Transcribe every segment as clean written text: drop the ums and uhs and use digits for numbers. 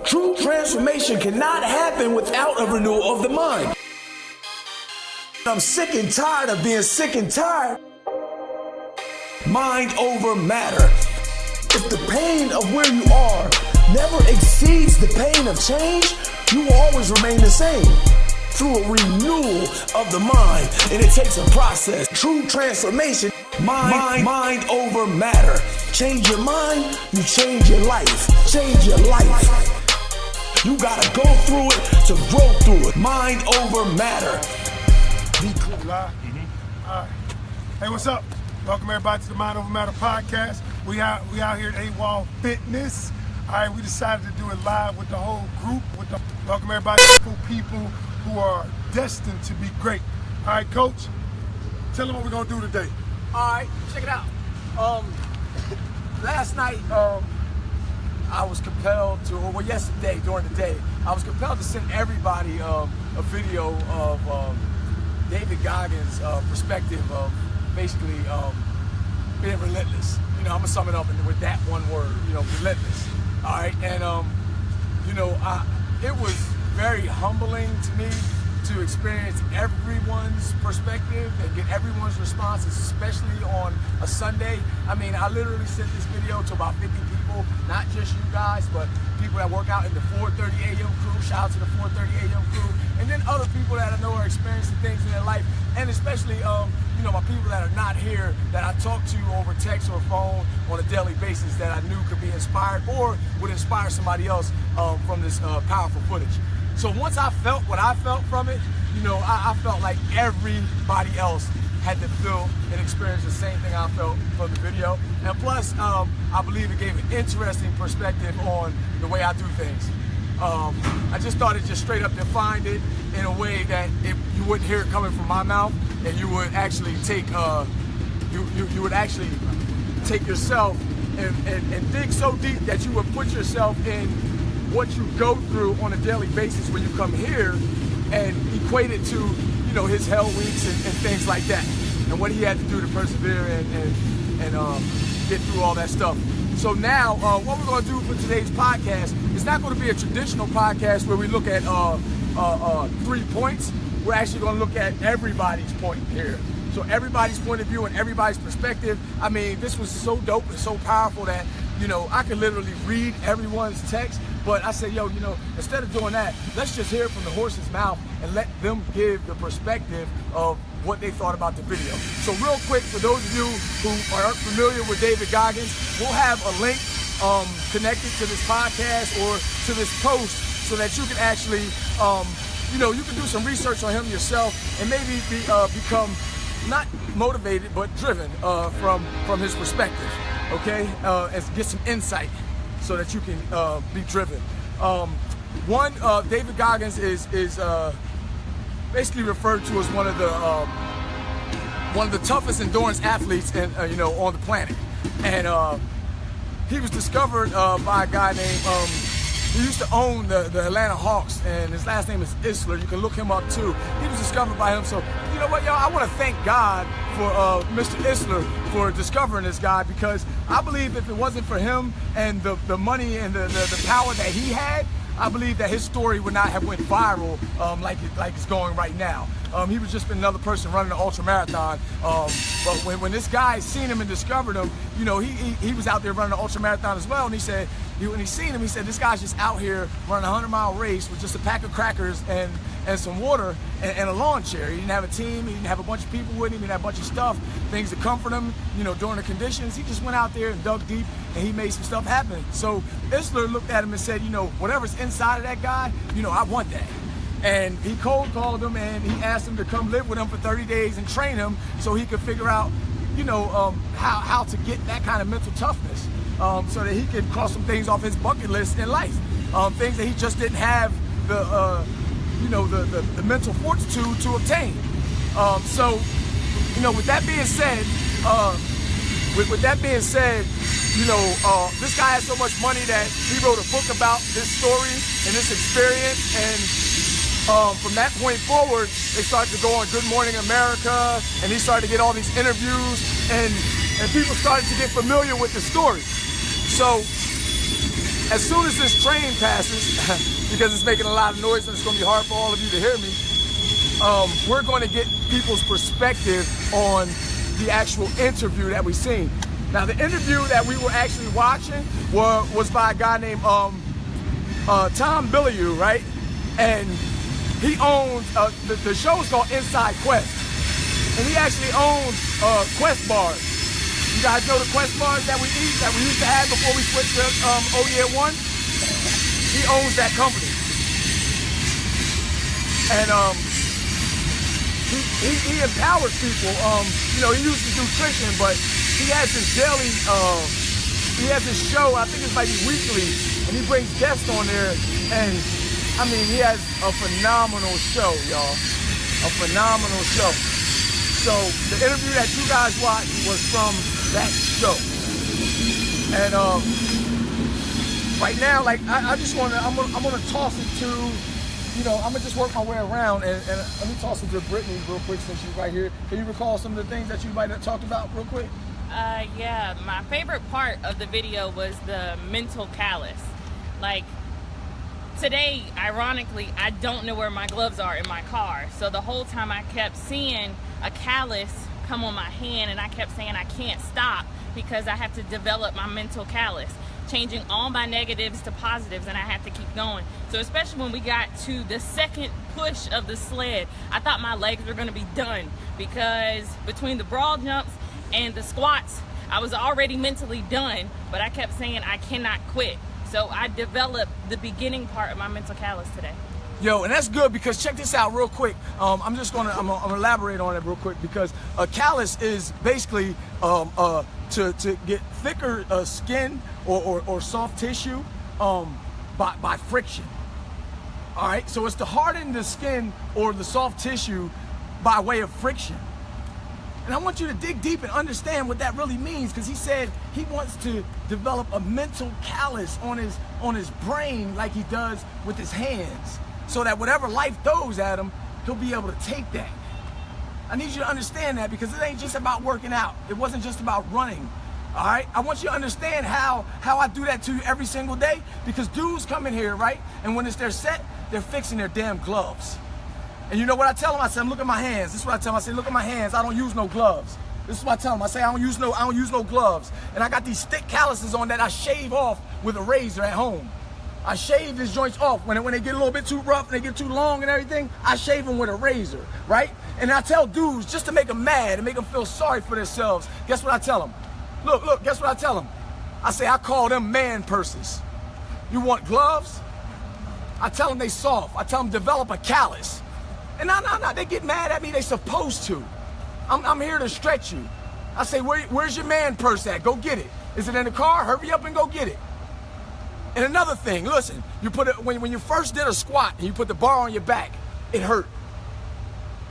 True transformation cannot happen without a renewal of the mind. I'm sick and tired of being sick and tired. Mind over matter. If the pain of where you are never exceeds the pain of change, you will always remain the same. Through a renewal of the mind, and it takes a process. True transformation, mind over matter. Change your mind, you change your life. Change your life. You gotta go through it to grow through it. Mind over matter. Be cool, live. All right. Hey, what's up? Welcome everybody to the Mind Over Matter podcast. We out here at AWOL Fitness. All right, we decided to do it live with the whole group. Welcome everybody, people who are destined to be great. All right, Coach, tell them what we're gonna do today. All right, check it out. Last night, I was compelled to, or yesterday during the day, I was compelled to send everybody a video of David Goggins' perspective of basically being relentless. You know, I'm gonna sum it up with that one word, relentless. All right, and it was very humbling to me to experience everyone's perspective and get everyone's responses, especially on a Sunday. I mean, I literally sent this video to about 50 people, not just you guys, but people that work out in the 4:30 a.m. crew. Shout out to the 4:30 a.m. crew. And then other people that I know are experiencing things in their life, and especially, my people that are not here, that I talk to over text or phone on a daily basis that I knew could be inspired or would inspire somebody else from this powerful footage. So once I felt what I felt from it, I felt like everybody else had to feel and experience the same thing I felt from the video. And plus, I believe it gave an interesting perspective on the way I do things. I just thought it just straight up defined it in a way that you wouldn't hear it coming from my mouth, and you would actually take you would actually take yourself and dig so deep that you would put yourself in what you go through on a daily basis when you come here, and equate it to his hell weeks and things like that, and what he had to do to persevere and get through all that stuff. So now what we're going to do for today's podcast is not going to be a traditional podcast where we look at 3 points. We're actually going to look at everybody's point here. So everybody's point of view and everybody's perspective. I mean, this was so dope and so powerful that I could literally read everyone's text. But I said, instead of doing that, let's just hear it from the horse's mouth and let them give the perspective of what they thought about the video. So real quick, for those of you who aren't familiar with David Goggins, we'll have a link connected to this podcast or to this post so that you can actually, you can do some research on him yourself and maybe become not motivated but driven from his perspective. Okay, and get some insight so that you can be driven. David Goggins is basically referred to as one of the toughest endurance athletes on the planet, and he was discovered by a guy named he used to own the Atlanta Hawks, and his last name is Isler. You can look him up too. He was discovered by him. So you know what, y'all? I want to thank God for Mr. Isler for discovering this guy, because I believe if it wasn't for him and the money and the power that he had, I believe that his story would not have went viral like it's going right now. He was just another person running an ultra marathon. But when this guy seen him and discovered him, he was out there running an ultra marathon as well. And he said, when he seen him, he said, this guy's just out here running a 100-mile race with just a pack of crackers and some water and a lawn chair. He didn't have a team. He didn't have a bunch of people with him. He didn't have a bunch of stuff, things to comfort him, during the conditions. He just went out there and dug deep, and he made some stuff happen. So Isler looked at him and said, whatever's inside of that guy, I want that. And he cold called him, and he asked him to come live with him for 30 days and train him so he could figure out, how to get that kind of mental toughness, so that he could cross some things off his bucket list in life, things that he just didn't have the mental fortitude to obtain. So, with that being said, this guy has so much money that he wrote a book about this story and this experience, and from that point forward, they started to go on Good Morning America, and he started to get all these interviews, and people started to get familiar with the story. So as soon as this train passes, because it's making a lot of noise and it's going to be hard for all of you to hear me, we're going to get people's perspective on the actual interview that we've seen. Now, the interview that we were actually watching was by a guy named Tom Bilyeu, right? And he owns, the show's called Inside Quest. And he actually owns Quest bars. You guys know the Quest bars that we eat, that we used to have before we switched to Oh Yeah One? He owns that company. And he empowers people. You know, he uses nutrition, but he has his daily, he has his show, I think it's like weekly, and he brings guests on there, and I mean, he has a phenomenal show, y'all. A phenomenal show. So the interview that you guys watched was from that show. And right now, like I just wanna, I'm gonna toss it to, you know, I'm gonna just work my way around and let me toss it to Brittany real quick since she's right here. Can you recall some of the things that you might have talked about real quick? Yeah, my favorite part of the video was the mental callus. Like, today, ironically, I don't know where my gloves are in my car. So the whole time I kept seeing a callus come on my hand, and I kept saying I can't stop because I have to develop my mental callus, changing all my negatives to positives, and I have to keep going. So especially when we got to the second push of the sled, I thought my legs were gonna be done, because between the broad jumps and the squats, I was already mentally done, but I kept saying I cannot quit. So I developed the beginning part of my mental callus today. Yo, and that's good, because check this out real quick. I'm gonna elaborate on it real quick, because a callus is basically to get thicker skin or soft tissue by friction. All right, so it's to harden the skin or the soft tissue by way of friction. And I want you to dig deep and understand what that really means, because he said he wants to develop a mental callus on his brain like he does with his hands, so that whatever life throws at him, he'll be able to take that. I need you to understand that, because it ain't just about working out. It wasn't just about running. All right, I want you to understand how I do that to you every single day, because dudes come in here, right? And when it's their set, they're fixing their damn gloves. And you know what I tell them? I say, look at my hands. This is what I tell them. I say, look at my hands. I don't use no gloves. This is what I tell them. I say, I don't use no gloves. And I got these thick calluses on that I shave off with a razor at home. I shave these joints off. When they get a little bit too rough and they get too long and everything, I shave them with a razor, right? And I tell dudes, just to make them mad and make them feel sorry for themselves, guess what I tell them? Look, guess what I tell them? I say, I call them man purses. You want gloves? I tell them they soft. I tell them develop a callus. And no, they get mad at me. They supposed to. I'm here to stretch you. I say, where's your man purse at? Go get it. Is it in the car? Hurry up and go get it. And another thing, listen, you put it when you first did a squat and you put the bar on your back, it hurt.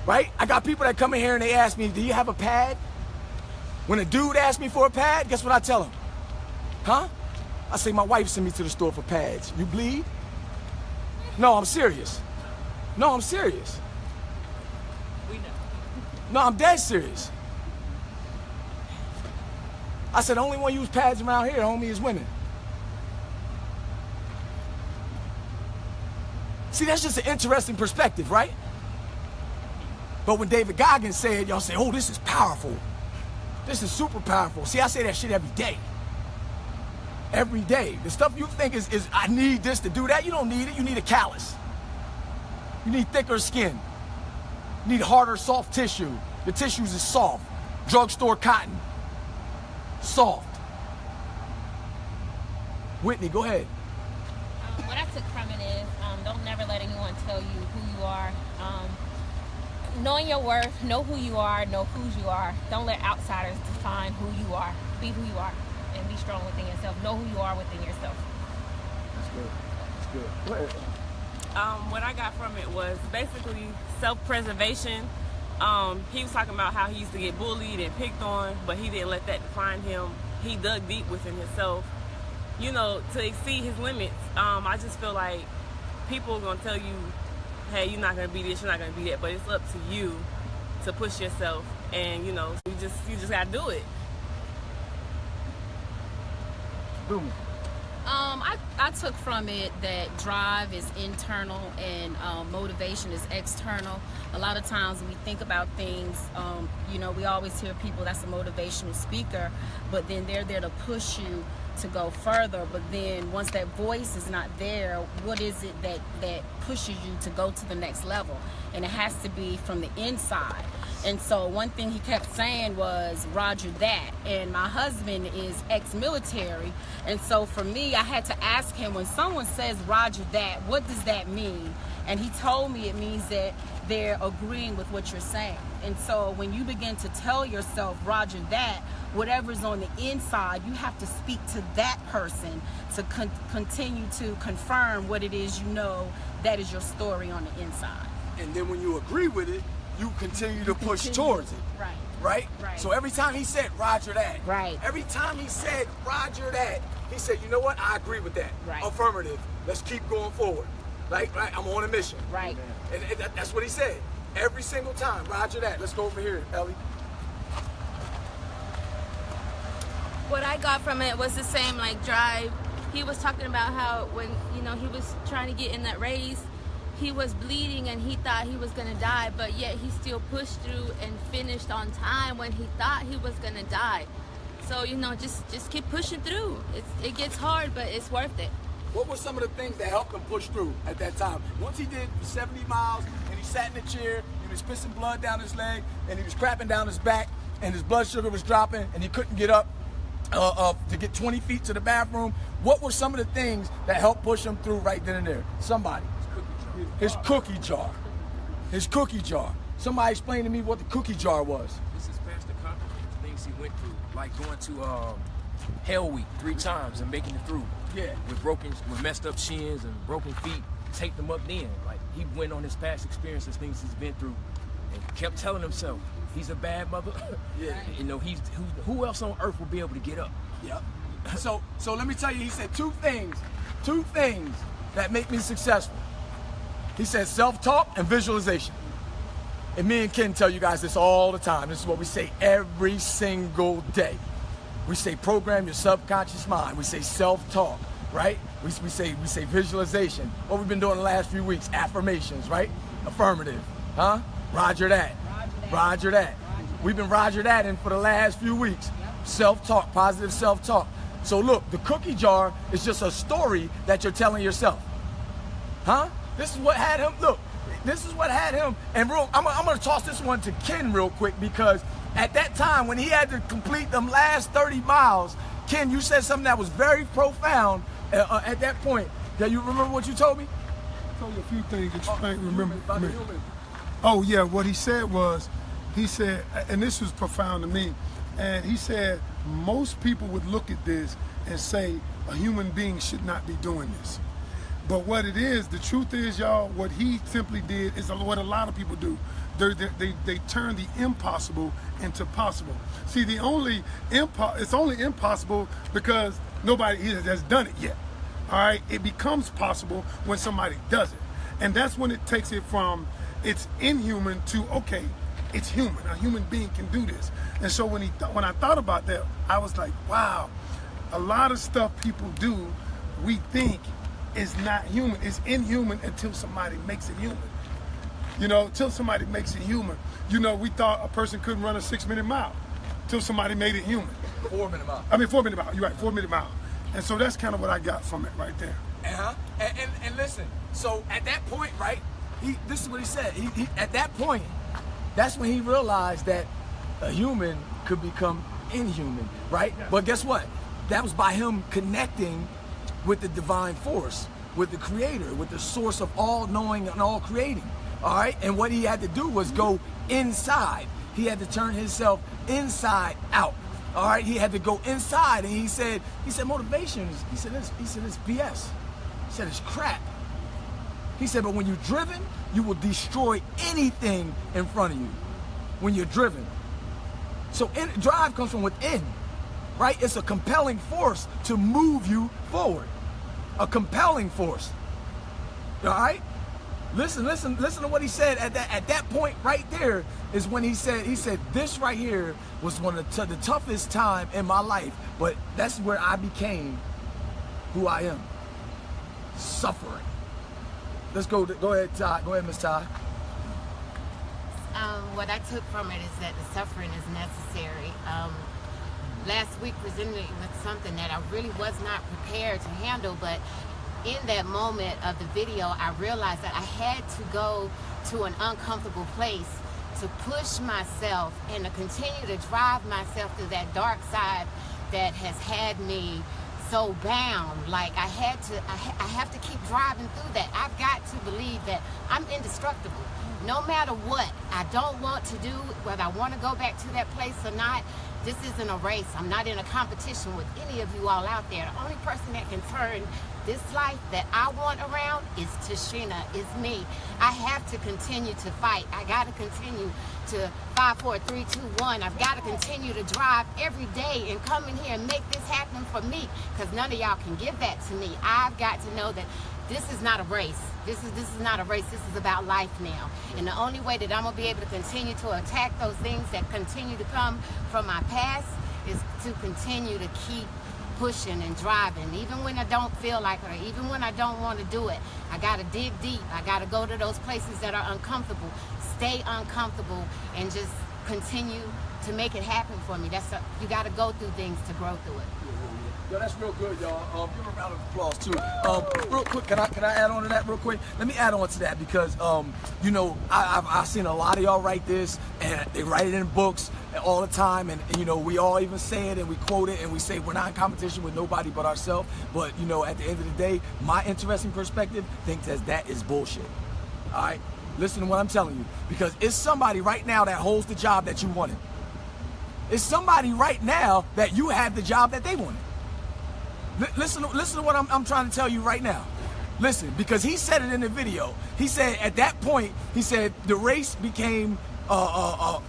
Right? I got people that come in here and they ask me, do you have a pad? When a dude asks me for a pad, guess what I tell him? Huh? I say, my wife sent me to the store for pads. You bleed? No, I'm serious. No, I'm serious. We know. No, I'm dead serious. I said, the only one use pads around here, homie, is women. See, that's just an interesting perspective, right? But when David Goggins said, y'all say, oh, this is powerful. This is super powerful. See, I say that shit every day. Every day. The stuff you think is I need this to do that, you don't need it. You need a callus. You need thicker skin. You need harder, soft tissue. The tissues is soft. Drugstore cotton. Soft. Whitney, go ahead. What I took from it is don't never let anyone tell you who you are. Knowing your worth, know who you are, know whose you are. Don't let outsiders define who you are. Be who you are and be strong within yourself. Know who you are within yourself. That's good. That's good. Go ahead. What I got from it was basically self-preservation. He was talking about how he used to get bullied and picked on, but he didn't let that define him. He dug deep within himself, you know, to exceed his limits. I just feel like people are gonna tell you, hey, you're not gonna be this, you're not gonna be that, but it's up to you to push yourself, and you know, you just gotta do it. Boom. I took from it that drive is internal and motivation is external. A lot of times when we think about things, we always hear people that's a motivational speaker, but then they're there to push you to go further. But then once that voice is not there, what is it that pushes you to go to the next level? And it has to be from the inside. And so one thing he kept saying was, Roger that. And my husband is ex-military. And so for me, I had to ask him, when someone says Roger that, what does that mean? And he told me it means that they're agreeing with what you're saying. And so when you begin to tell yourself Roger that, whatever's on the inside, you have to speak to that person to continue to confirm what it is that is your story on the inside. And then when you agree with it, you continue to push towards it. Right? So every time he said Roger that, every time he said Roger that, he said, you know what, I agree with that. Affirmative. Let's keep going forward. Right? I'm on a mission. And that's what he said. Every single time. Roger that. Let's go over here, Ellie. What I got from it was the same, like, drive. He was talking about how when, he was trying to get in that race, he was bleeding and he thought he was gonna die, but yet he still pushed through and finished on time when he thought he was gonna die. So, just keep pushing through. It gets hard, but it's worth it. What were some of the things that helped him push through at that time? Once he did 70 miles and he sat in the chair, and he was pissing blood down his leg and he was crapping down his back and his blood sugar was dropping and he couldn't get up to get 20 feet to the bathroom. What were some of the things that helped push him through right then and there? Somebody. His cookie jar. His cookie jar. Somebody explain to me what the cookie jar was. This is past the accomplishments, things he went through, like going to Hell Week 3 times and making it through. Yeah. With messed up shins and broken feet, take them up then. Like, he went on his past experiences, things he's been through, and kept telling himself he's a bad mother. Who else on earth will be able to get up? Yep. So let me tell you, he said two things that make me successful. He said self-talk and visualization. And me and Ken tell you guys this all the time. This is what we say every single day. We say program your subconscious mind. We say self-talk, right? We say visualization. What we've been doing the last few weeks, affirmations, right? Affirmative, huh? Roger that. Roger that. We've been Roger that for the last few weeks. Self-talk, positive self-talk. So look, the cookie jar is just a story that you're telling yourself. Huh? This is what had him, look, this is what had him, and I'm going to toss this one to Ken real quick, because at that time when he had to complete them last 30 miles, Ken, you said something that was very profound at that point. Do you remember what you told me? I told you a few things, remember. Oh yeah, what he said was, he said, and this was profound to me, and he said most people would look at this and say a human being should not be doing this. But what it is, the truth is, y'all, what he simply did is what a lot of people do. They turn the impossible into possible. See, it's only impossible because nobody has done it yet. All right, it becomes possible when somebody does it, and that's when it takes it from it's inhuman to okay, it's human. A human being can do this. And so when I thought about that, I was like, wow, a lot of stuff people do, we think is not human. It's inhuman until somebody makes it human. Till somebody makes it human. We thought a person couldn't run a 6-minute mile till somebody made it human. 4-minute mile. 4-minute mile. You're right, 4-minute mile. And so that's kind of what I got from it right there. And listen, so at that point, right, this is what he said. He at that point, that's when he realized that a human could become inhuman, right? Yeah. But guess what? That was by him connecting with the divine force, with the creator, with the source of all knowing and all creating. All right, and what he had to do was go inside. He had to turn himself inside out. All right, he had to go inside, and he said motivation is, he said it's BS. He said it's crap. He said, but when you're driven, you will destroy anything in front of you. When you're driven, so drive comes from within, right? It's a compelling force to move you forward. A compelling force. All right. Listen to what he said at that point right there is when he said this right here was one of the toughest time in my life, but that's where I became who I am. Suffering. Let's go ahead, Ty. Go ahead, Miss Ty. What I took from it is that the suffering is necessary. Last week presented me with something that I really was not prepared to handle, but in that moment of the video, I realized that I had to go to an uncomfortable place to push myself and to continue to drive myself through that dark side that has had me so bound. Like I have to keep driving through that. I've got to believe that I'm indestructible. No matter what I don't want to do, whether I want to go back to that place or not, this isn't a race. I'm not in a competition with any of you all out there. The only person that can turn this life that I want around is Tashina, is me. I have to continue to fight. I got to continue to 5, 4, 3, 2, 1. I've got to continue to drive every day and come in here and make this happen for me, because none of y'all can give that to me. I've got to know that this is not a race. This is not a race. This is about life now. And the only way that I'm going to be able to continue to attack those things that continue to come from my past is to continue to keep pushing and driving. Even when I don't feel like it, or even when I don't want to do it, I got to dig deep. I got to go to those places that are uncomfortable, stay uncomfortable, and just continue to make it happen for me. You got to go through things to grow through it. Yo, that's real good, y'all. Give a round of applause too. Real quick, can I add on to that real quick? Let me add on to that because you know, I've seen a lot of y'all write this, and they write it in books all the time, and you know, we all even say it and we quote it and we say we're not in competition with nobody but ourselves. But you know, at the end of the day, my interesting perspective thinks that is bullshit. All right, listen to what I'm telling you, because it's somebody right now that holds the job that you wanted. It's somebody right now that you have the job that they wanted. Listen to what I'm trying to tell you right now. Listen, because he said it in the video. He said at that point, he said the race became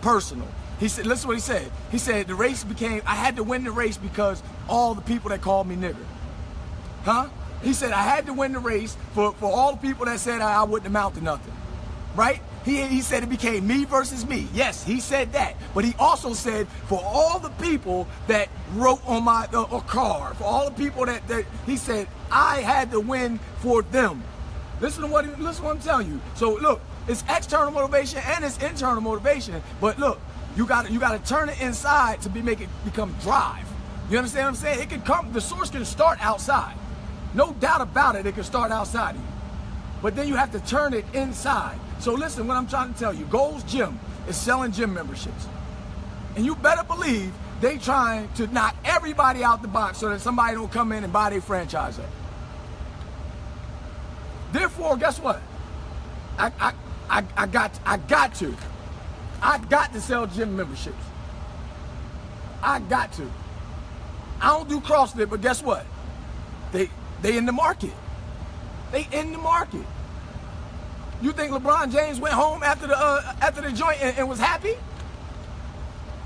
personal. He said, listen to what he said. He said the race became, I had to win the race because all the people that called me nigger. Huh? He said I had to win the race for all the people that said I wouldn't amount to nothing. Right? He said it became me versus me. Yes, he said that. But he also said for all the people that wrote on my car, for all the people that he said I had to win for them. Listen to what I'm telling you. So look, it's external motivation and it's internal motivation. But look, you got to turn it inside to make it become drive. You understand what I'm saying? It can come. The source can start outside. No doubt about it. It can start outside of you. But then you have to turn it inside. So listen, what I'm trying to tell you, Gold's Gym is selling gym memberships. And you better believe they trying to knock everybody out the box so that somebody don't come in and buy their franchise up. Therefore, guess what? I got to sell gym memberships. I got to. I don't do CrossFit, but guess what? They in the market. They in the market. You think LeBron James went home after the joint and was happy?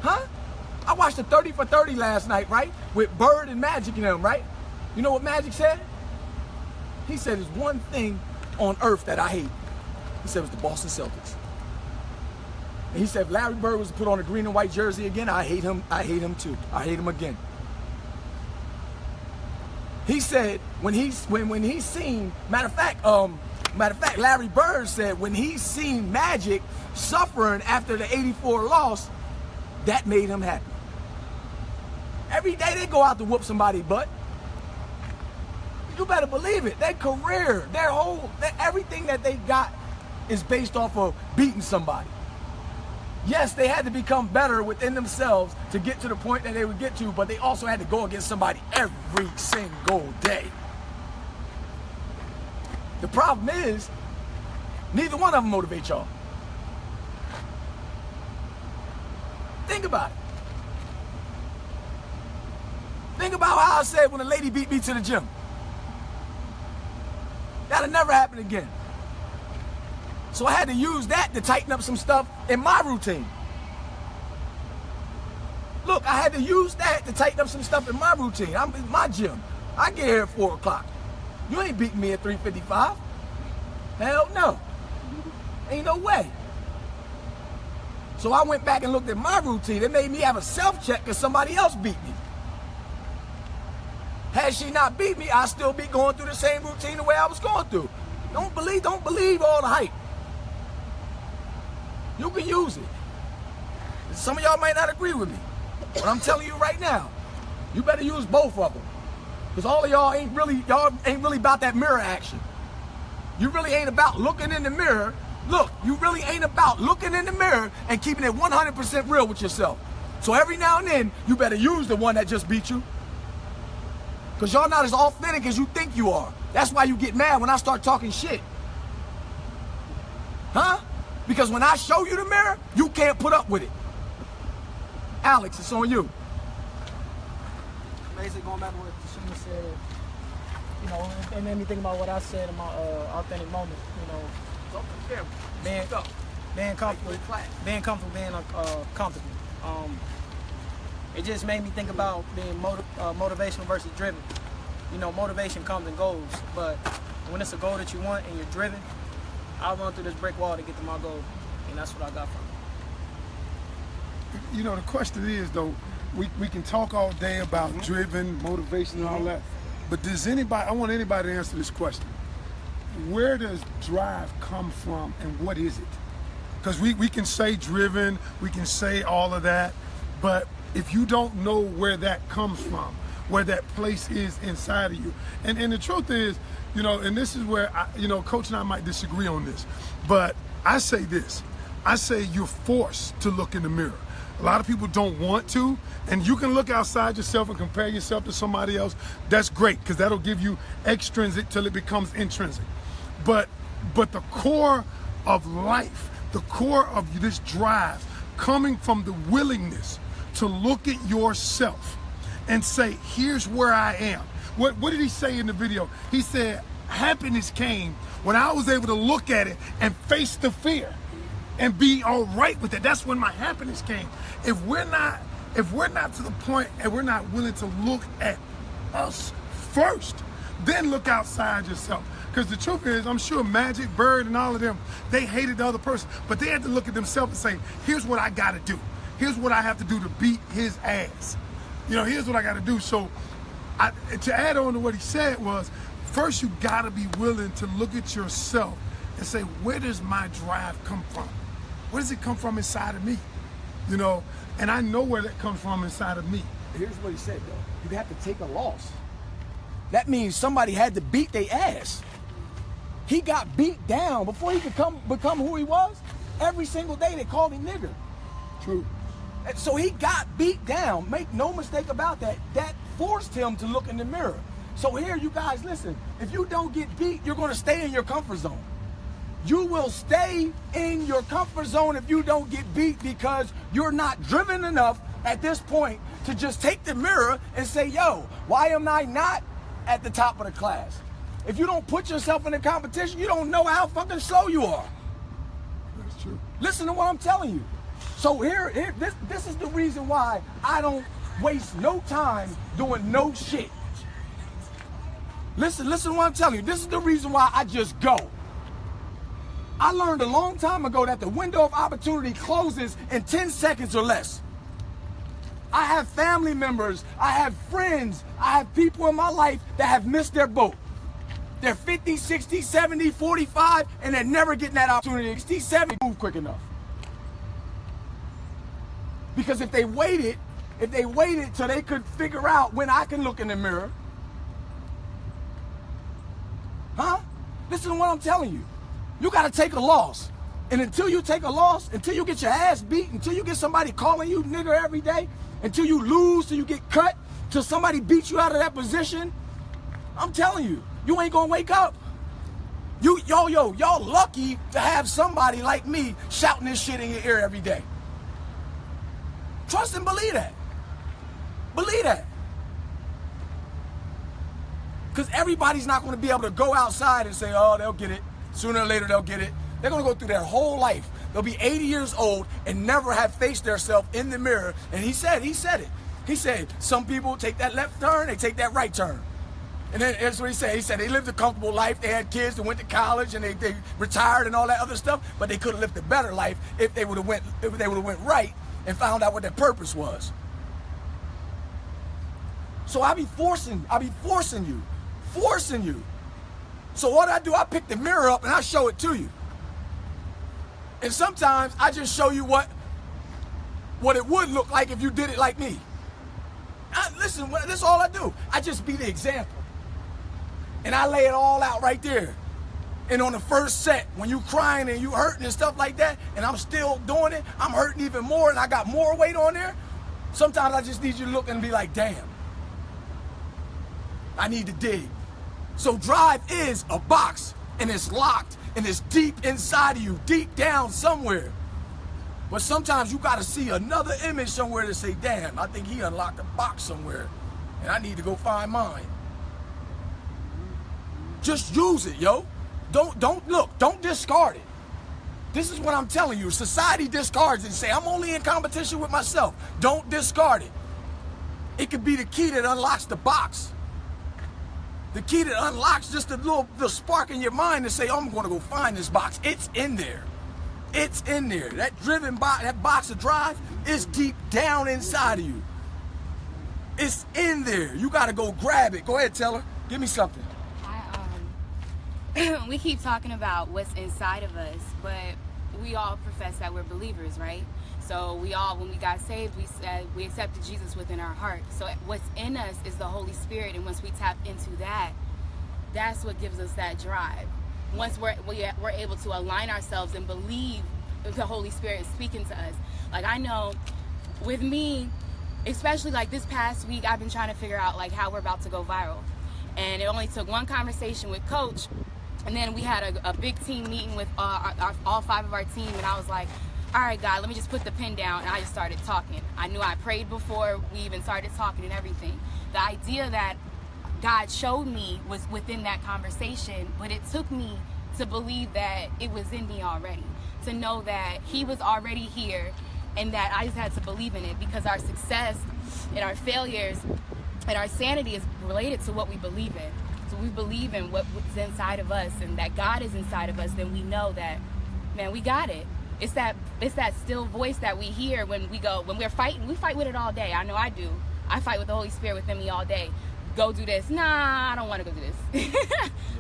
Huh? I watched the 30 for 30 last night, right? With Bird and Magic and them, right? You know what Magic said? He said there's one thing on earth that I hate. He said it was the Boston Celtics. And he said if Larry Bird was to put on a green and white jersey again, I hate him. I hate him too. I hate him again. He said when he's seen, matter of fact, Larry Bird said when he seen Magic suffering after the '84 loss, that made him happy. Every day they go out to whoop somebody's butt. You better believe it. Their career, everything that they got is based off of beating somebody. Yes, they had to become better within themselves to get to the point that they would get to, but they also had to go against somebody every single day. The problem is, neither one of them motivate y'all. Think about it. Think about how I said when a lady beat me to the gym. That'll never happen again. So I had to use that to tighten up some stuff in my routine. Look, I had to use that to tighten up some stuff in my routine. I'm in my gym. I get here at 4 o'clock. You ain't beating me at 3:55. Hell no. Ain't no way. So I went back and looked at my routine. It made me have a self-check because somebody else beat me. Had she not beat me, I'd still be going through the same routine the way I was going through. Don't believe all the hype. You can use it. Some of y'all might not agree with me, but I'm telling you right now, you better use both of them. Because all of y'all ain't really about that mirror action. You really ain't about looking in the mirror. Look, you really ain't about looking in the mirror and keeping it 100% real with yourself. So every now and then, you better use the one that just beat you. Because y'all not as authentic as you think you are. That's why you get mad when I start talking shit. Huh? Because when I show you the mirror, you can't put up with it. Alex, it's on you. Basically going back to what Tashina said, you know, it made me think about what I said in my authentic moment, you know. Being comfortable, being comfortable. It just made me think about being motivational versus driven. You know, motivation comes and goes, but when it's a goal that you want and you're driven, I'll run through this brick wall to get to my goal, and that's what I got from it. You know, the question is, though, we can talk all day about driven, motivation, and all that, but does anybody, I want anybody to answer this question. Where does drive come from, and what is it? Because we can say driven, we can say all of that, but if you don't know where that comes from, where that place is inside of you, and the truth is, you know, and this is where, Coach and I might disagree on this, but I say this. I say you're forced to look in the mirror. A lot of people don't want to, and you can look outside yourself and compare yourself to somebody else. That's great, because that'll give you extrinsic till it becomes intrinsic. But the core of life, the core of this drive, coming from the willingness to look at yourself and say, here's where I am. What did he say in the video? He said, happiness came when I was able to look at it and face the fear and be all right with it. That's when my happiness came. If we're not to the point and we're not willing to look at us first, then look outside yourself. Because the truth is, I'm sure Magic, Bird, and all of them, they hated the other person, but they had to look at themselves and say, here's what I gotta do. Here's what I have to do to beat his ass. You know, here's what I gotta do. So to add on to what he said was, first you gotta be willing to look at yourself and say, where does my drive come from? Where does it come from inside of me? You know, and I know where that comes from inside of me. Here's what he said, though. You have to take a loss. That means somebody had to beat their ass. He got beat down before he could become who he was. Every single day they called him nigger. True. And so he got beat down. Make no mistake about that. That forced him to look in the mirror. So here, you guys, listen. If you don't get beat, you're going to stay in your comfort zone. You will stay in your comfort zone if you don't get beat, because you're not driven enough at this point to just take the mirror and say, yo, why am I not at the top of the class? If you don't put yourself in a competition, you don't know how fucking slow you are. That's true. Listen to what I'm telling you. So this is the reason why I don't waste no time doing no shit. Listen to what I'm telling you. This is the reason why I just go. I learned a long time ago that the window of opportunity closes in 10 seconds or less. I have family members, I have friends, I have people in my life that have missed their boat. They're 50, 60, 70, 45, and they're never getting that opportunity. 60, 70, move quick enough. Because if they waited till they could figure out when I can look in the mirror, listen to what I'm telling you. You got to take a loss. And until you take a loss, until you get your ass beat, until you get somebody calling you nigger every day, until you lose, till you get cut, till somebody beats you out of that position, I'm telling you, you ain't gonna wake up. Y'all lucky to have somebody like me shouting this shit in your ear every day. Trust and believe that. Believe that. Because everybody's not gonna be able to go outside and say, oh, they'll get it. Sooner or later, they'll get it. They're gonna go through their whole life. They'll be 80 years old and never have faced themselves in the mirror. And he said it. He said, some people take that left turn, they take that right turn. And then that's what he said. He said they lived a comfortable life. They had kids that went to college and they retired and all that other stuff. But they could have lived a better life if they would have went right and found out what their purpose was. So I be forcing you. So what I do, I pick the mirror up and I show it to you. And sometimes I just show you what it would look like if you did it like me. Listen, that's all I do. I just be the example. And I lay it all out right there. And on the first set, when you crying and you hurting and stuff like that, and I'm still doing it, I'm hurting even more and I got more weight on there, sometimes I just need you to look and be like, damn, I need to dig. So drive is a box, and it's locked, and it's deep inside of you, deep down somewhere. But sometimes you gotta see another image somewhere to say, damn, I think he unlocked a box somewhere, and I need to go find mine. Just use it, yo. Don't discard it. This is what I'm telling you. Society discards it and say, I'm only in competition with myself. Don't discard it. It could be the key that unlocks the box. The key that unlocks just the spark in your mind to say, oh, I'm gonna go find this box. It's in there. It's in there. That that box of drive is deep down inside of you. It's in there. You gotta go grab it. Go ahead, tell her. Give me something. We keep talking about what's inside of us, but we all profess that we're believers, right? So we all, when we got saved, we said we accepted Jesus within our heart. So what's in us is the Holy Spirit, and once we tap into that, that's what gives us that drive. Once we're able to align ourselves and believe the Holy Spirit is speaking to us. Like, I know with me, especially like this past week, I've been trying to figure out like how we're about to go viral. And it only took one conversation with Coach, and then we had a big team meeting with all 5 of our team, and I was like, all right, God, let me just put the pen down, and I just started talking. I knew I prayed before we even started talking and everything. The idea that God showed me was within that conversation, but it took me to believe that it was in me already, to know that He was already here, and that I just had to believe in it, because our success and our failures and our sanity is related to what we believe in. So we believe in what's inside of us, and that God is inside of us, then we know that, man, we got it. It's that still voice that we hear when we're fighting. We fight with it all day. I know I do. I fight with the Holy Spirit within me all day. Go do this. Nah, I don't want to go do this.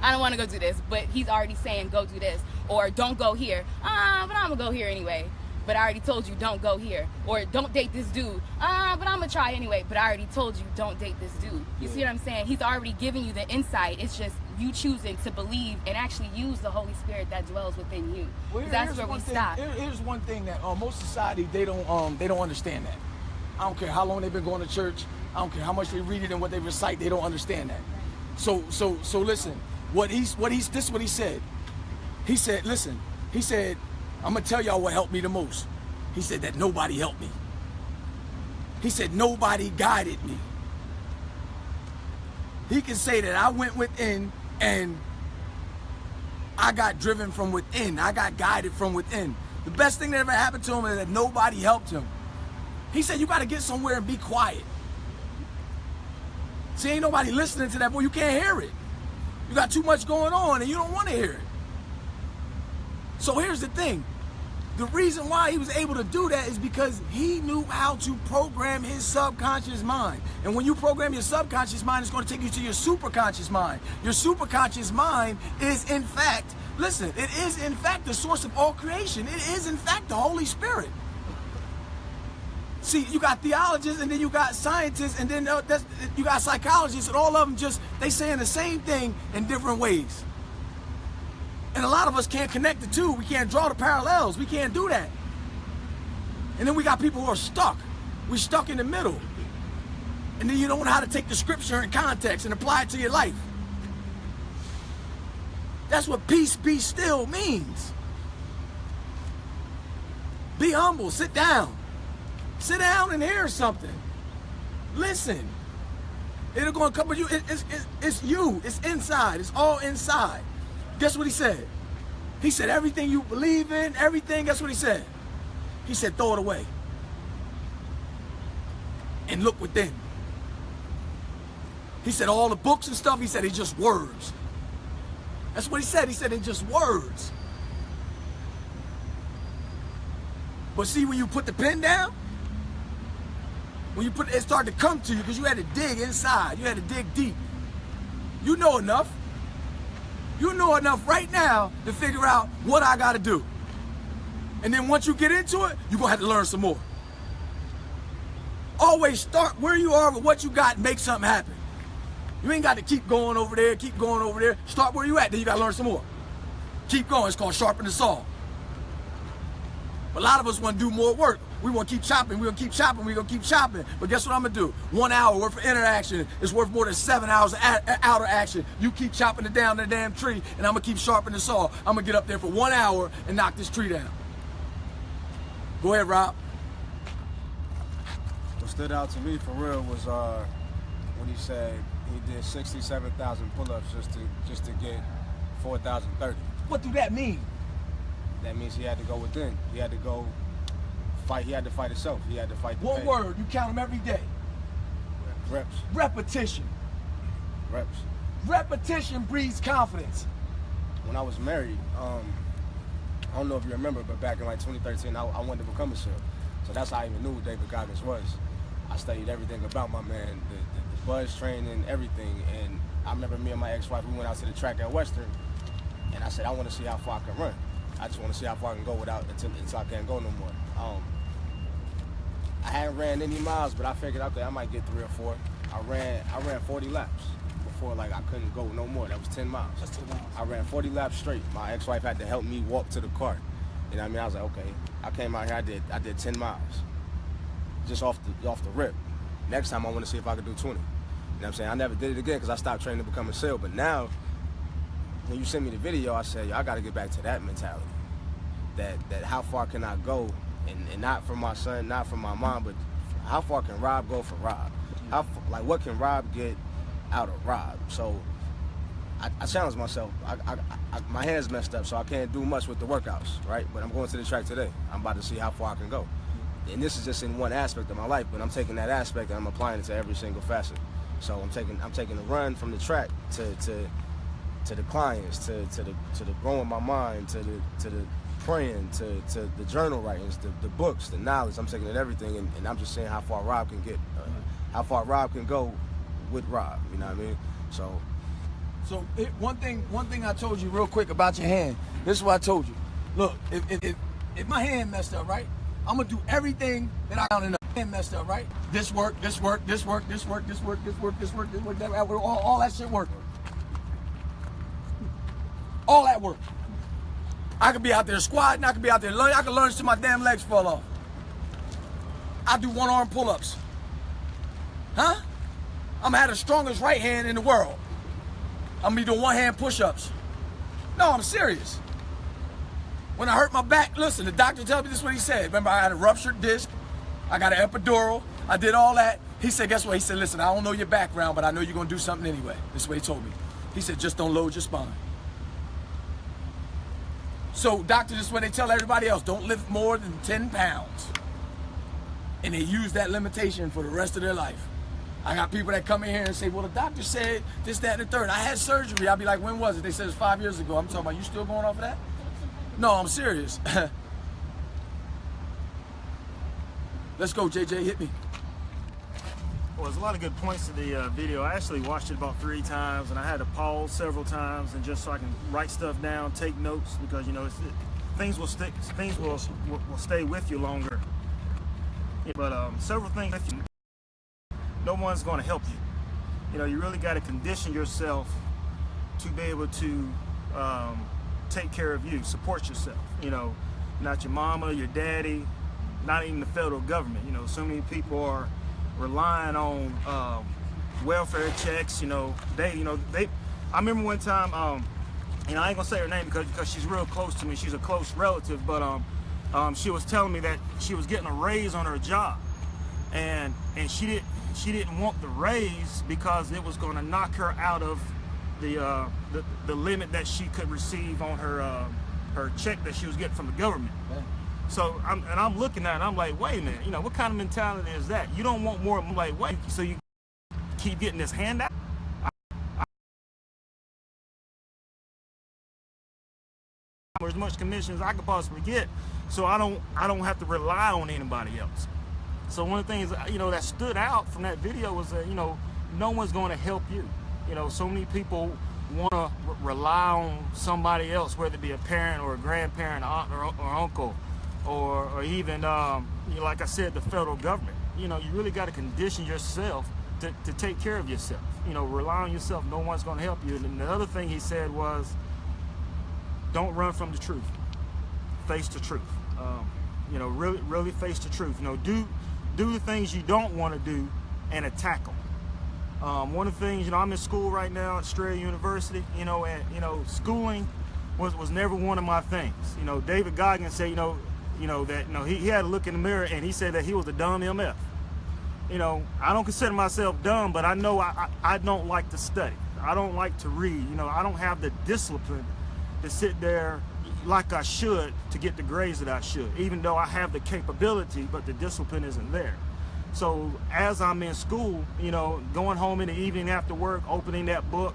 I don't want to go do this. But He's already saying, go do this. Or don't go here. But I'm going to go here anyway. But I already told you, don't go here. Or don't date this dude. But I'm going to try anyway. But I already told you, don't date this dude. You see what I'm saying? He's already giving you the insight. It's just you choosing to believe and actually use the Holy Spirit that dwells within you. Well, that's where we stop. Here's one thing that most society, they don't understand that. I don't care how long they've been going to church. I don't care how much they read it and what they recite. They don't understand that. So listen. This is what he said. He said, listen. He said, I'm gonna tell y'all what helped me the most. He said that nobody helped me. He said nobody guided me. He can say that I went within and I got driven from within. I got guided from within. The best thing that ever happened to him is that nobody helped him. He said you gotta get somewhere and be quiet. See, ain't nobody listening to that, boy. You can't hear it. You got too much going on and you don't want to hear it. So here's the thing. The reason why he was able to do that is because he knew how to program his subconscious mind. And when you program your subconscious mind, it's going to take you to your superconscious mind. Your superconscious mind is, in fact, listen, it is, in fact, the source of all creation. It is, in fact, the Holy Spirit. See, you got theologists, and then you got scientists, and then you got psychologists, and all of them they saying the same thing in different ways. And a lot of us can't connect the two. We can't draw the parallels. We can't do that. And then we got people who are stuck. We're stuck in the middle. And then you don't know how to take the scripture in context and apply it to your life. That's what peace be still means. Be humble. Sit down. Sit down and hear something. Listen. It'll go and come with you. It's you. It's inside. It's all inside. Guess what he said? He said everything you believe in, everything, guess what he said? He said throw it away. And look within. He said all the books and stuff, he said it's just words. That's what he said. He said it's just words. But see, when you put the pen down, when it started to come to you, because you had to dig inside, you had to dig deep. You know enough. You know enough right now to figure out what I got to do. And then once you get into it, you're going to have to learn some more. Always start where you are with what you got and make something happen. You ain't got to keep going over there, keep going over there. Start where you at, then you got to learn some more. Keep going. It's called sharpen the saw. A lot of us want to do more work. We want to keep chopping. We're going to keep chopping. We're going to keep chopping. But guess what I'm going to do? 1 hour worth of interaction is worth more than 7 hours of outer action. You keep chopping it down the damn tree, and I'm going to keep sharpening the saw. I'm going to get up there for 1 hour and knock this tree down. Go ahead, Rob. What stood out to me for real was when he said he did 67,000 pull-ups just to get 4,030. What do that mean? That means he had to go within. He had to go fight. He had to fight himself. He had to fight the One pain. word, you count them every day. Reps. Repetition. Reps. Repetition breeds confidence. When I was married, I don't know if you remember, but back in like 2013, I wanted to become a SEAL. So that's how I even knew who David Goggins was. I studied everything about my man, the buzz training, everything. And I remember me and my ex-wife, we went out to the track at Western, and I said, I want to see how far I can run. I just want to see how far I can go until I can't go no more. I hadn't ran any miles, but I figured, okay, I might get 3 or 4. I ran 40 laps before like I couldn't go no more. That was 10 miles. That's 10 miles. I ran 40 laps straight. My ex-wife had to help me walk to the car. You know what I mean? I was like, okay. I came out here, I did 10 miles. Just off the rip. Next time I want to see if I could do 20. You know what I'm saying? I never did it again because I stopped training to become a SEAL. But now, when you send me the video, I said, yo, I got to get back to that mentality. That how far can I go, and not for my son, not for my mom, but how far can Rob go for Rob? Like what can Rob get out of Rob? So I challenge myself. My hand's messed up, so I can't do much with the workouts, right? But I'm going to the track today. I'm about to see how far I can go. And this is just in one aspect of my life, but I'm taking that aspect and I'm applying it to every single facet. So I'm taking the run from the track to the clients, to the growing my mind, to the praying, to the journal writings, the books, the knowledge. I'm taking it everything, and I'm just saying how far Rob can get, how far Rob can go with Rob. You know what I mean? So one thing I told you real quick about your hand. This is what I told you. Look, if my hand messed up, right, I'm gonna do everything that I found in the hand messed up, right? This work, this work, this work, this work, this work, this work, this work, this work, that work, all that shit work. All that work. I could be out there squatting, I could be out there learning, I could learn till my damn legs fall off. I do 1-arm pull-ups. Huh? I'm gonna have the strongest right hand in the world. I'm gonna be doing 1-hand push-ups. No, I'm serious. When I hurt my back, listen, the doctor told me this is what he said. Remember, I had a ruptured disc, I got an epidural, I did all that. He said, guess what? He said, listen, I don't know your background, but I know you're gonna do something anyway. This is what he told me. He said, just don't load your spine. So, doctor, this is what they tell everybody else. Don't lift more than 10 pounds. And they use that limitation for the rest of their life. I got people that come in here and say, well, the doctor said this, that, and the third. I had surgery. I'll be like, when was it? They said it's 5 years ago. I'm talking about, you still going off of that? No, I'm serious. Let's go, JJ, hit me. Well, there's a lot of good points to the video. I actually watched it about 3 times, and I had to pause several times, and just so I can write stuff down, take notes, because you know things will stick, things will stay with you longer. But several things, no one's going to help you. You know, you really got to condition yourself to be able to take care of you, support yourself. You know, not your mama, your daddy, not even the federal government. You know, so many people are relying on welfare checks. You know, I remember one time, you know, I ain't gonna say her name because she's real close to me. She's a close relative, but she was telling me that she was getting a raise on her job, and she didn't want the raise because it was going to knock her out of the limit that she could receive on her check that she was getting from the government. Yeah. So I'm looking at it and I'm like, wait a minute, you know, what kind of mentality is that? You don't want more. I'm like, wait, so you keep getting this handout? As much commission as I could possibly get, so I don't have to rely on anybody else. So one of the things, you know, that stood out from that video was that, you know, no one's going to help you. You know, so many people want to rely on somebody else, whether it be a parent or a grandparent, aunt or uncle, or even, you know, like I said, the federal government. You know, you really got to condition yourself to take care of yourself. You know, rely on yourself. No one's going to help you. And the other thing he said was, don't run from the truth. Face the truth. You know, really face the truth. You know, do the things you don't want to do and attack them. One of the things, you know, I'm in school right now at Strayer University, you know, and, you know, schooling was never one of my things. You know, David Goggins said, you know, that, you know, he had to look in the mirror and he said that he was a dumb MF. You know, I don't consider myself dumb, but I know I don't like to study. I don't like to read. You know, I don't have the discipline to sit there like I should to get the grades that I should, even though I have the capability, but the discipline isn't there. So as I'm in school, you know, going home in the evening after work, opening that book,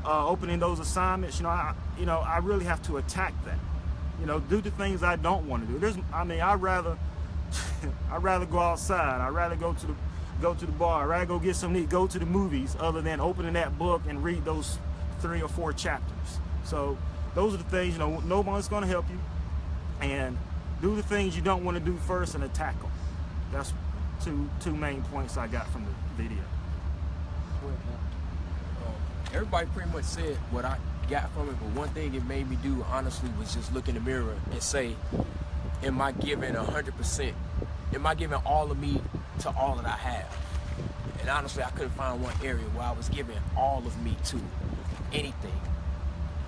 opening those assignments, you know, I really have to attack that. You know, do the things I don't want to do. I'd rather go outside. I'd rather go to the bar. I'd rather go get something to eat, go to the movies, other than opening that book and read those 3 or 4 chapters. So those are the things, you know, no one's going to help you. And do the things you don't want to do first and attack them. That's two main points I got from the video. Everybody pretty much said what I got from it, but one thing it made me do, honestly, was just look in the mirror and say, am I giving 100%? Am I giving all of me to all that I have? And honestly, I couldn't find one area where I was giving all of me to anything.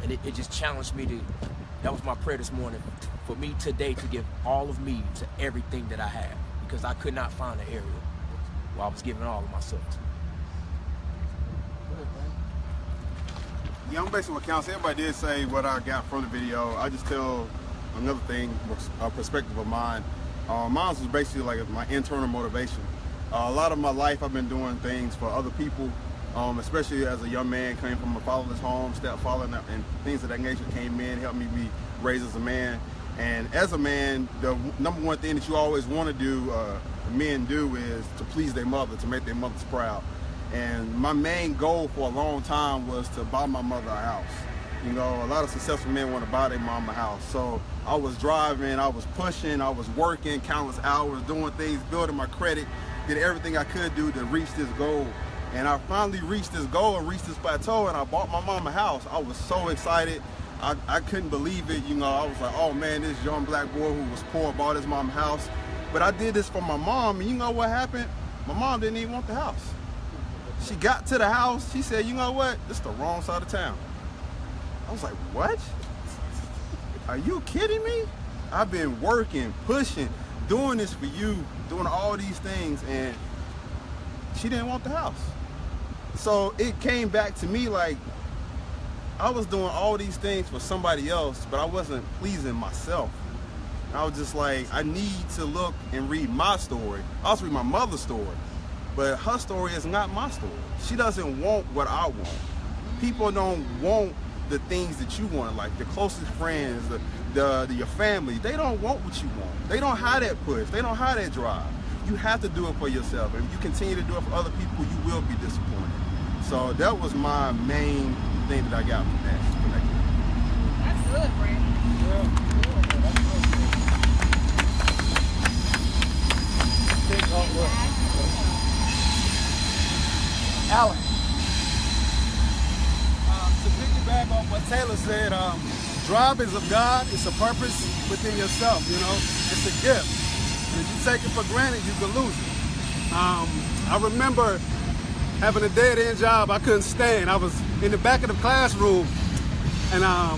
And it just challenged me that was my prayer this morning, for me today to give all of me to everything that I have, because I could not find an area where I was giving all of myself to. Yeah, I'm basically what counts. Everybody did say what I got from the video. I just tell another thing, a perspective of mine. Mine was basically like my internal motivation. A lot of my life I've been doing things for other people, especially as a young man, coming from a fatherless home, stepfather, and things of that nature came in, helped me be raised as a man. And as a man, the number one thing that you always want to do, men do, is to please their mother, to make their mothers proud. And my main goal for a long time was to buy my mother a house. You know, a lot of successful men want to buy their mom a house. So I was driving, I was pushing, I was working countless hours, doing things, building my credit, did everything I could do to reach this goal. And I finally reached this goal and reached this plateau, and I bought my mom a house. I was so excited. I couldn't believe it. You know, I was like, oh man, this young black boy who was poor bought his mom a house. But I did this for my mom, and you know what happened? My mom didn't even want the house. She got to the house, she said, you know what? This is the wrong side of town. I was like, what? Are you kidding me? I've been working, pushing, doing this for you, doing all these things, and she didn't want the house. So it came back to me like, I was doing all these things for somebody else, but I wasn't pleasing myself. And I was just like, I need to look and read my story. I also read my mother's story, but her story is not my story. She doesn't want what I want. People don't want the things that you want, like the closest friends, your family. They don't want what you want. They don't have that push. They don't have that drive. You have to do it for yourself. And if you continue to do it for other people, you will be disappointed. So that was my main thing that I got from that. That's good, Brandon. Alan, to piggyback on what Taylor said, drive is of God. It's a purpose within yourself, you know. It's a gift. And if you take it for granted, you can lose it. I remember having a dead-end job I couldn't stand. I was in the back of the classroom, and I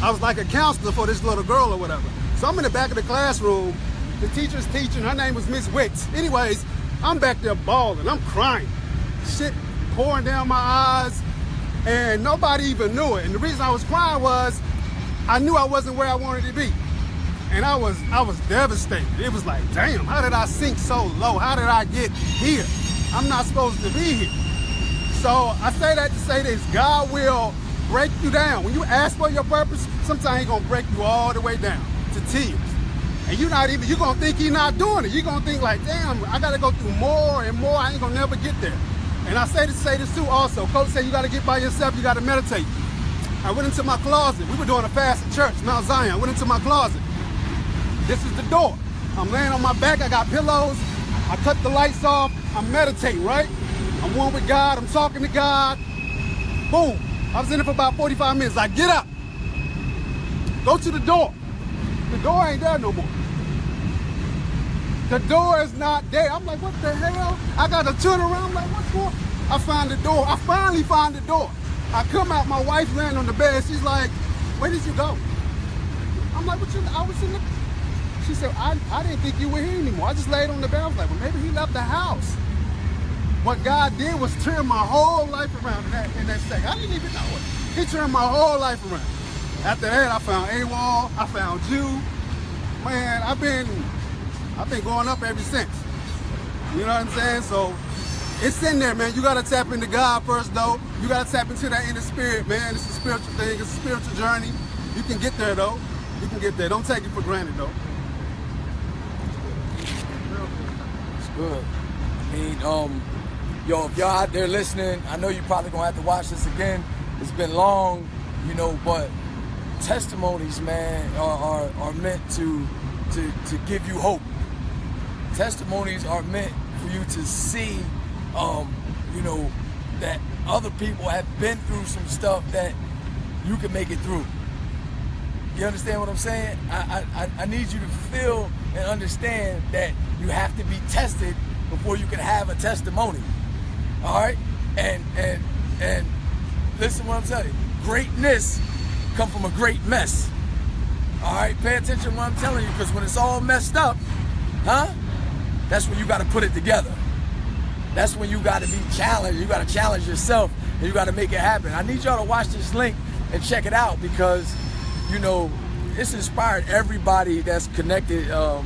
was like a counselor for this little girl or whatever. So I'm in the back of the classroom, the teacher's teaching, her name was Miss Wicks. Anyways, I'm back there bawling, I'm crying. Shit pouring down my eyes, and nobody even knew it. And the reason I was crying was, I knew I wasn't where I wanted to be. And I was devastated. It was like, damn, how did I sink so low? How did I get here? I'm not supposed to be here. So I say that to say this, God will break you down. When you ask for your purpose, sometimes He's gonna break you all the way down to tears. And you're gonna think you're not doing it. You're gonna think like, damn, I gotta go through more and more, I ain't gonna never get there. And I say this too also. Coach said you gotta get by yourself, you gotta meditate. I went into my closet. We were doing a fast at church, Mount Zion. I went into my closet. This is the door. I'm laying on my back, I got pillows. I cut the lights off, I'm meditating, right? I'm one with God, I'm talking to God. Boom. I was in it for about 45 minutes. I get up, go to the door. The door ain't there no more. The door is not there. I'm like, what the hell? I got to turn around, I'm like, what's going on? I find the door. I finally find the door. I come out, my wife laying on the bed. She's like, where did you go? I'm like, I was in the... She said, I didn't think you were here anymore. I just laid on the bed. I was like, well, maybe he left the house. What God did was turn my whole life around in that second. I didn't even know it. He turned my whole life around. After that, I found AWOL, I found you. Man, I've been going up ever since. You know what I'm saying? So it's in there, man. You gotta tap into God first, though. You gotta tap into that inner spirit, man. It's a spiritual thing. It's a spiritual journey. You can get there, though. You can get there. Don't take it for granted, though. It's good. I mean, yo, if y'all out there listening, I know you're probably gonna have to watch this again. It's been long, you know, but testimonies, man, are meant to give you hope. Testimonies are meant for you to see, you know, that other people have been through some stuff that you can make it through. You understand what I'm saying? I need you to feel and understand that you have to be tested before you can have a testimony. All right? And listen what I'm telling you. Greatness come from a great mess. All right? Pay attention to what I'm telling you, because when it's all messed up, that's when you got to put it together. That's when you got to be challenged. You got to challenge yourself, and you got to make it happen. I need y'all to watch this link and check it out, because, you know, it's inspired everybody that's connected to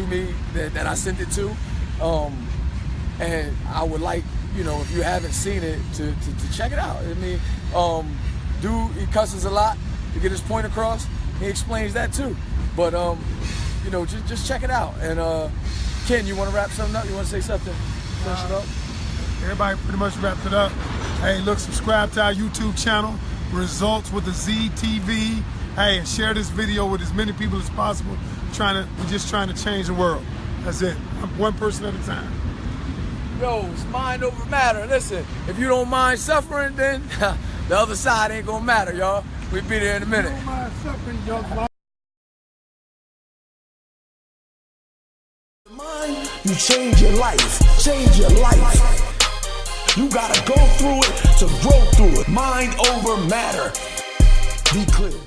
me that I sent it to. And I would like, you know, if you haven't seen it, to check it out. I mean, dude, he cusses a lot to get his point across. He explains that too. But, you know, just check it out. And Ken, you want to wrap something up? You want to say something? Finish it up? Everybody pretty much wrapped it up. Hey, look, subscribe to our YouTube channel, Results with the Z TV. Hey, and share this video with as many people as possible. We're just trying to change the world. That's it. One person at a time. Yo, it's mind over matter. Listen, if you don't mind suffering, then the other side ain't gonna matter, y'all. We'll be there in a minute. You don't mind suffering, young mind, you change your life. Change your life. You gotta go through it to grow through it. Mind over matter. Be clear.